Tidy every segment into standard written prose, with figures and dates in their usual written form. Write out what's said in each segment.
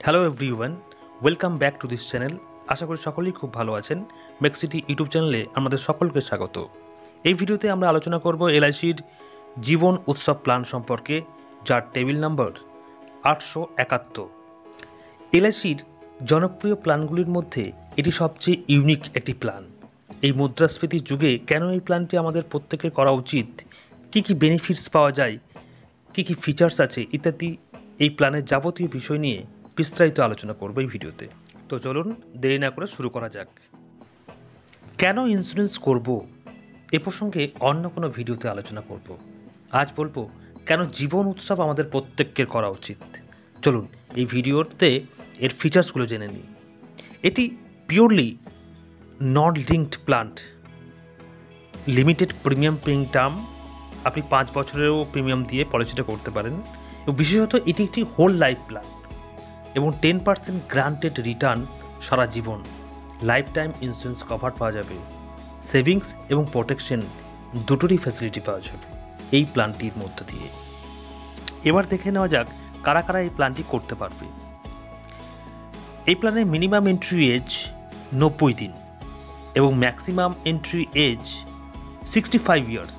Hello everyone, welcome back to this channel. আশা করি সকলেই খুব ভালো আছেন। মেক্সিটি ইউটিউব চ্যানেলে আমাদের সকলকে স্বাগত। এই ভিডিওতে আমরা আলোচনা করব এলআইসির জীবন উৎসব প্ল্যান সম্পর্কে, যার টেবিল নাম্বার 871। এলআইসির জনপ্রিয় প্ল্যানগুলির মধ্যে এটি সবচেয়ে ইউনিক একটি প্ল্যান। এই মুদ্রাস্ফীতির যুগে কেন এই প্ল্যানটি আমাদের প্রত্যেকের করা উচিত, কী কী বেনিফিটস পাওয়া যায়, কী কী ফিচার্স আছে ইত্যাদি, এই প্ল্যানের যাবতীয় বিষয় নিয়ে বিস্তারিত আলোচনা করব এই ভিডিওতে। তো চলুন দেরি না করে শুরু করা যাক। কেন ইন্স্যুরেন্স করব এ প্রসঙ্গে অন্য কোনো ভিডিওতে আলোচনা করব। আজ বলবো কেন জীবন উৎসব আমাদের প্রত্যেকের করা উচিত। চলুন এই ভিডিওতে এর ফিচার্সগুলো জেনে নিই। এটি purely non linked plan, limited premium paying term. আপনি 5 বছরেরও প্রিমিয়াম দিয়ে পলিসিটা করতে পারেন। এবং বিশেষত এটি একটি হোল লাইফ প্ল্যান এবং 10% গ্রান্টেড রিটার্ন সারা জীবন। লাইফ টাইম ইন্স্যুরেন্স কভার পাওয়া যাবে, সেভিংস এবং প্রোটেকশন দুটোরই ফ্যাসিলিটি পাওয়া যাবে এই প্ল্যানটির মধ্য দিয়ে। এবার দেখে নেওয়া যাক কারা কারা এই প্ল্যানটি করতে পারবে। এই প্ল্যানের মিনিমাম এন্ট্রি এজ 90 দিন এবং ম্যাক্সিমাম এন্ট্রি এজ 65 ইয়ার্স,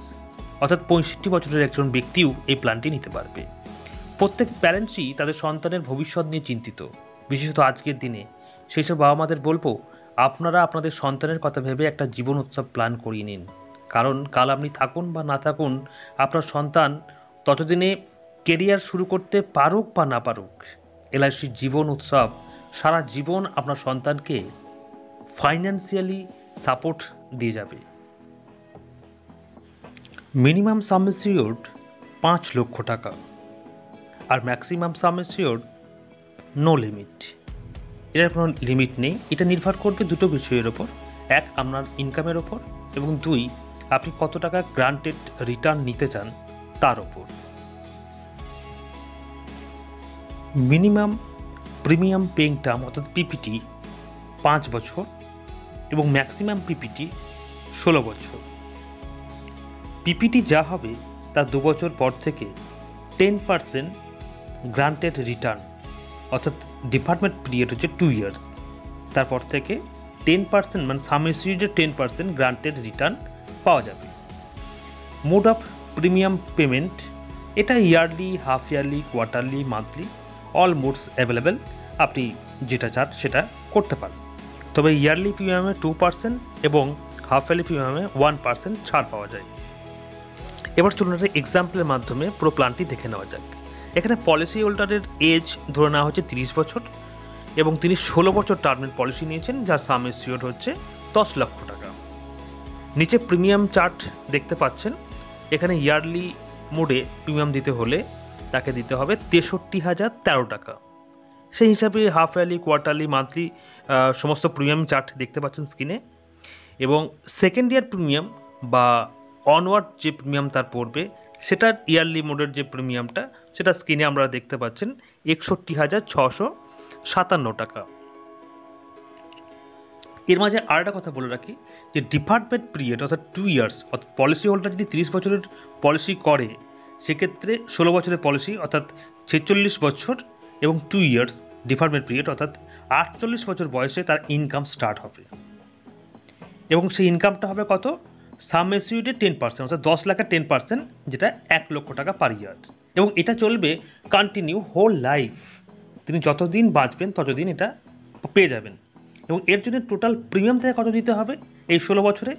অর্থাৎ 65 বছরের একজন ব্যক্তিও এই প্ল্যানটি নিতে পারবে। প্রত্যেক প্যারেন্টসই তাদের সন্তানের ভবিষ্যৎ নিয়ে চিন্তিত, বিশেষত আজকের দিনে। সেই সব বাবা মাদের বলবো, আপনারা আপনাদের সন্তানের কথা ভেবে একটা জীবন উৎসব প্ল্যান করিয়ে নিন। কারণ কাল আপনি থাকুন বা না থাকুন, আপনার সন্তান ততদিনে কেরিয়ার শুরু করতে পারুক বা না পারুক, এলআইসির জীবন উৎসব সারা জীবন আপনার সন্তানকে ফাইন্যান্সিয়ালি সাপোর্ট দিয়ে যাবে। মিনিমাম সাম অ্যাসিওর্ড 5 লক্ষ টাকা আর ম্যাক্সিমাম সাম অ্যাসিওর্ড নো লিমিট। এটার কোনো লিমিট নেই। এটা নির্ভর করবে দুটো বিষয়ের ওপর, এক আপনার ইনকামের ওপর এবং দুই আপনি কত টাকা গ্রান্টেড রিটার্ন নিতে চান তার ওপর। মিনিমাম প্রিমিয়াম পেইং টার্ম অর্থাৎ পিপিটি 5 বছর এবং ম্যাক্সিমাম পিপিটি 16 বছর। পিপিটি যা হবে তা 2 বছর পর থেকে 10% গ্রান্টেড রিটার্ন, অর্থাৎ ডিপার্টমেন্ট পিরিয়ড হচ্ছে 2 ইয়ার্স। তারপর থেকে 10% মানে সাম অ্যাসিওর্ডের 10% গ্রান্টেড রিটার্ন পাওয়া যাবে। মোড অফ প্রিমিয়াম পেমেন্ট, এটা yearly, half yearly, quarterly, monthly, all modes available. আপনি যেটা চান সেটা করতে পারেন। তবে ইয়ারলি প্রিমিয়ামে 2% এবং হাফ ইয়ারলি প্রিমিয়ামে 1% ছাড় পাওয়া যায়। এবার চলুন একটা এক্সাম্পলের মাধ্যমে পুরো প্ল্যানটি দেখে নেওয়া যাক। এখানে পলিসি হোল্ডারের এজ ধরে নেওয়া হচ্ছে 30 বছর এবং তিনি 16 বছর টার্মের পলিসি নিয়েছেন, যার সাম অ্যাসিওর্ড হচ্ছে 10 লক্ষ টাকা। নিচে প্রিমিয়াম চার্ট দেখতে পাচ্ছেন। এখানে ইয়ারলি মোডে প্রিমিয়াম দিতে হলে তাকে দিতে হবে 63,013 টাকা। সেই হিসাবে হাফ ইয়ারলি, কোয়ার্টারলি, মান্থলি সমস্ত প্রিমিয়াম চার্ট দেখতে পাচ্ছেন স্ক্রিনে। এবং সেকেন্ড ইয়ার প্রিমিয়াম বা অনওয়ার্ড যে প্রিমিয়াম তার পড়বে, সেটার ইয়ারলি মোডের যে প্রিমিয়ামটা সেটা স্ক্রিনে আমরা দেখতে পাচ্ছেন 61,657 টাকা। এর মাঝে আর একটা কথা বলে রাখি যে ডিপার্টমেন্ট পিরিয়ড অর্থাৎ 2 ইয়ার্স, অর্থাৎ পলিসি হোল্ডার যদি 30 বছরের পলিসি করে, সেক্ষেত্রে 16 বছরের পলিসি অর্থাৎ 46 বছর এবং 2 ইয়ার্স ডিপার্টমেন্ট পিরিয়ড অর্থাৎ 48 বছর বয়সে তার ইনকাম স্টার্ট হবে। এবং সেই ইনকামটা হবে কত? সাম অ্যাসিওর্ডের 10%, অর্থাৎ 10 লাখের 10%, যেটা 1 লক্ষ টাকা পার ইয়ার। এবং এটা চলবে কন্টিনিউ হোল লাইফ। তিনি যতদিন বাঁচবেন ততদিন এটা পেয়ে যাবেন। এবং এর জন্য টোটাল প্রিমিয়াম থেকে কত দিতে হবে এই 16 বছরে?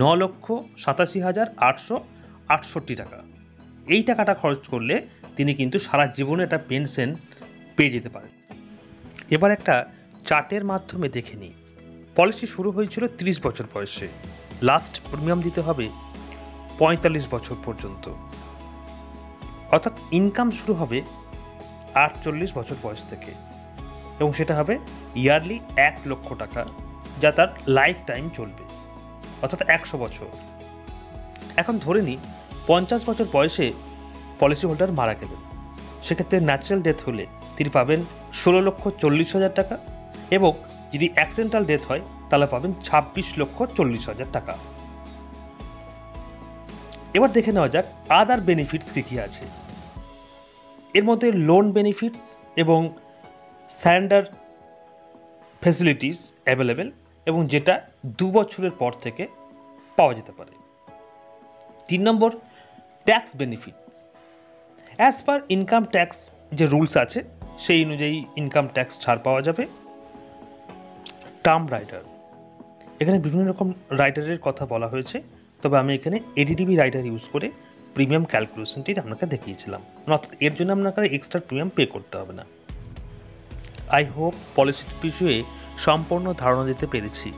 9,87,868 টাকা। এই টাকাটা খরচ করলে তিনি কিন্তু সারা জীবনে একটা পেনশন পেয়ে যেতে পারেন। এবার একটা চার্টের মাধ্যমে দেখে নিই। পলিসি শুরু হয়েছিল 30 বছর বয়সে, লাস্ট প্রিমিয়াম দিতে হবে 45 বছর পর্যন্ত, অর্থাৎ ইনকাম শুরু হবে 48 বছর বয়স থেকে এবং সেটা হবে ইয়ারলি 1 লক্ষ টাকা, যা তার লাইফ টাইম চলবে, অর্থাৎ 100 বছর। এখন ধরে নিই 50 বছর বয়সে পলিসি হোল্ডার মারা গেলেন। সেক্ষেত্রে ন্যাচারাল ডেথ হলে তিনি পাবেন 16,40,000 টাকা এবং যদি অ্যাক্সিডেন্টাল ডেথ হয় তাহলে পাবেন 26,40,000 টাকা। এবার দেখে নেওয়া যাক আদার বেনিফিটস কী কী আছে। এর মধ্যে লোন বেনিফিটস এবং সারেন্ডার ফ্যাসিলিটিস অ্যাভেলেবেল এবং যেটা 2 বছরের পর থেকে পাওয়া যেতে পারে। 3 নম্বর, tax benefits. As per income tax যে রুলস আছে সেই অনুযায়ী ইনকাম ট্যাক্স ছাড় পাওয়া যাবে। টার্ম রাইডার, এখানে বিভিন্ন রকম রাইডারের কথা বলা হয়েছে, তবে আমি এখানে এডিটিভি রাইডার ইউজ করে প্রিমিয়াম ক্যালকুলেশনটি আপনাকে দেখিয়েছিলাম, অর্থাৎ এর জন্য আপনাকে এক্সট্রা প্রিমিয়াম পে করতে হবে না। আই হোপ পলিসির বিষয়ে সম্পূর্ণ ধারণা দিতে পেরেছি।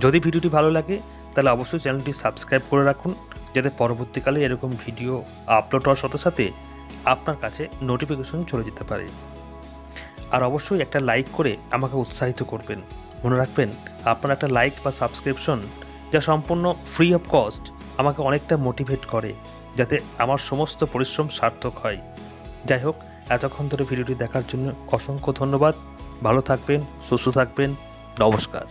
যদি ভিডিওটি ভালো লাগে তাহলে অবশ্যই চ্যানেলটি সাবস্ক্রাইব করে রাখুন, যাতে পরবর্তীকালে এরকম ভিডিও আপলোড হওয়ার সাথে সাথে আপনার কাছে নোটিফিকেশন চলে যেতে পারে। আর অবশ্যই একটা লাইক করে আমাকে উৎসাহিত করবেন। মনে রাখবেন, আপনার একটা লাইক বা সাবস্ক্রিপশন, যা সম্পূর্ণ ফ্রি অফ কস্ট, আমাকে অনেকটা মোটিভেট করে, যাতে আমার সমস্ত পরিশ্রম সার্থক হয়। যাই হোক, এতক্ষণ ধরে ভিডিওটি দেখার জন্য অসংখ্য ধন্যবাদ। ভালো থাকবেন, সুস্থ থাকবেন। নমস্কার।